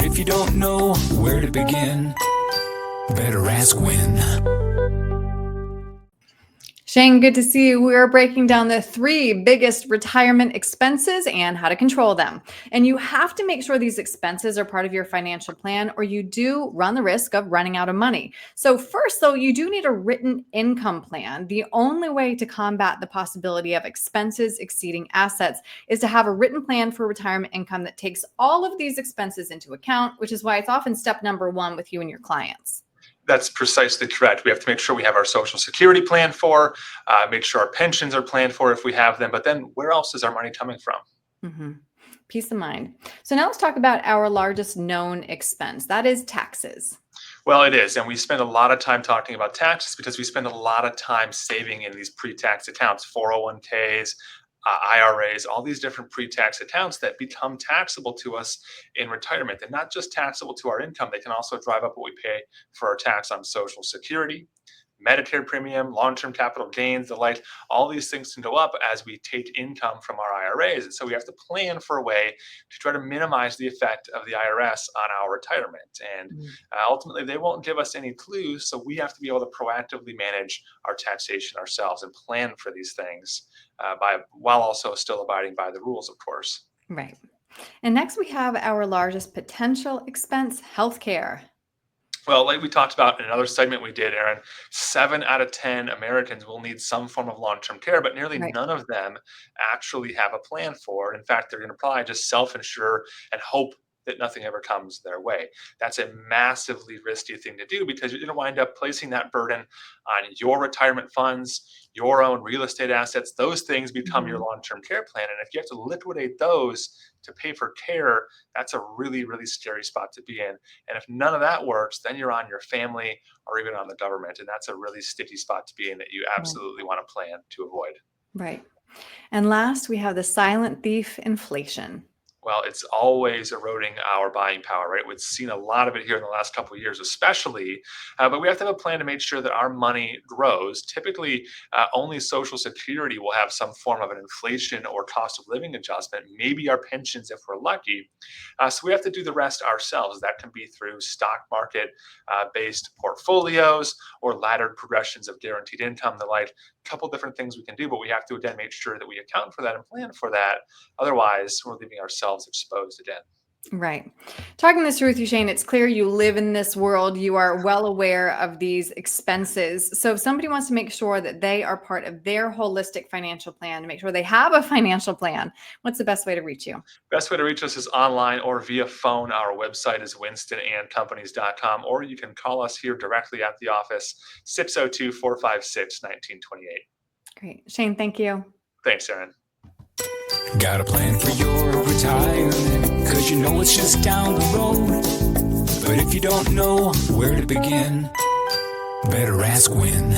If you don't know where to begin, better ask Win. Shane, good to see you. We are breaking down the 3 biggest retirement expenses and how to control them. And you have to make sure these expenses are part of your financial plan, or you do run the risk of running out of money. So first, though, you do need a written income plan. The only way to combat the possibility of expenses exceeding assets is to have a written plan for retirement income that takes all of these expenses into account, which is why it's often step number 1 with you and your clients. That's precisely correct. We have to make sure we have our Social Security planned for, make sure our pensions are planned for if we have them. But then where else is our money coming from? Peace of mind. So now let's talk about our largest known expense. That is taxes. Well, it is. And we spend a lot of time talking about taxes because we spend a lot of time saving in these pre-tax accounts, 401ks, IRAs, all these different pre-tax accounts that become taxable to us in retirement. And not just taxable to our income, they can also drive up what we pay for our tax on Social Security, Medicare premium, long-term capital gains, the like. All these things can go up as we take income from our IRAs. And so we have to plan for a way to try to minimize the effect of the IRS on our retirement. And ultimately, they won't give us any clues. So we have to be able to proactively manage our taxation ourselves and plan for these things while also still abiding by the rules, of course. Right. And next we have our largest potential expense, healthcare. Well, like we talked about in another segment we did, Erin, 7 out of 10 Americans will need some form of long-term care, but nearly none of them actually have a plan for it. In fact, they're going to probably just self-insure and hope that nothing ever comes their way. That's a massively risky thing to do because you're going to wind up placing that burden on your retirement funds, your own real estate assets. Those things become your long-term care plan. And if you have to liquidate those to pay for care, that's a really, really scary spot to be in. And if none of that works, then you're on your family or even on the government. And that's a really sticky spot to be in that you absolutely want to plan to avoid. Right. And last, we have the silent thief, inflation. Well, it's always eroding our buying power, right? We've seen a lot of it here in the last couple of years, especially, but we have to have a plan to make sure that our money grows. Typically, only Social Security will have some form of an inflation or cost of living adjustment, maybe our pensions if we're lucky. So we have to do the rest ourselves. That can be through stock market based portfolios or laddered progressions of guaranteed income, the like. Couple different things we can do, but we have to again make sure that we account for that and plan for that. Otherwise, we're leaving ourselves exposed again. Right. Talking this through with you, Shane, it's clear you live in this world. You are well aware of these expenses. So if somebody wants to make sure that they are part of their holistic financial plan, to make sure they have a financial plan, what's the best way to reach you? Best way to reach us is online or via phone. Our website is winstonandcompanies.com, or you can call us here directly at the office, 602-456-1928. Great. Shane, thank you. Thanks, Erin. Got a plan for your retirement, 'cause you know it's just down the road. But if you don't know where to begin, better ask Win.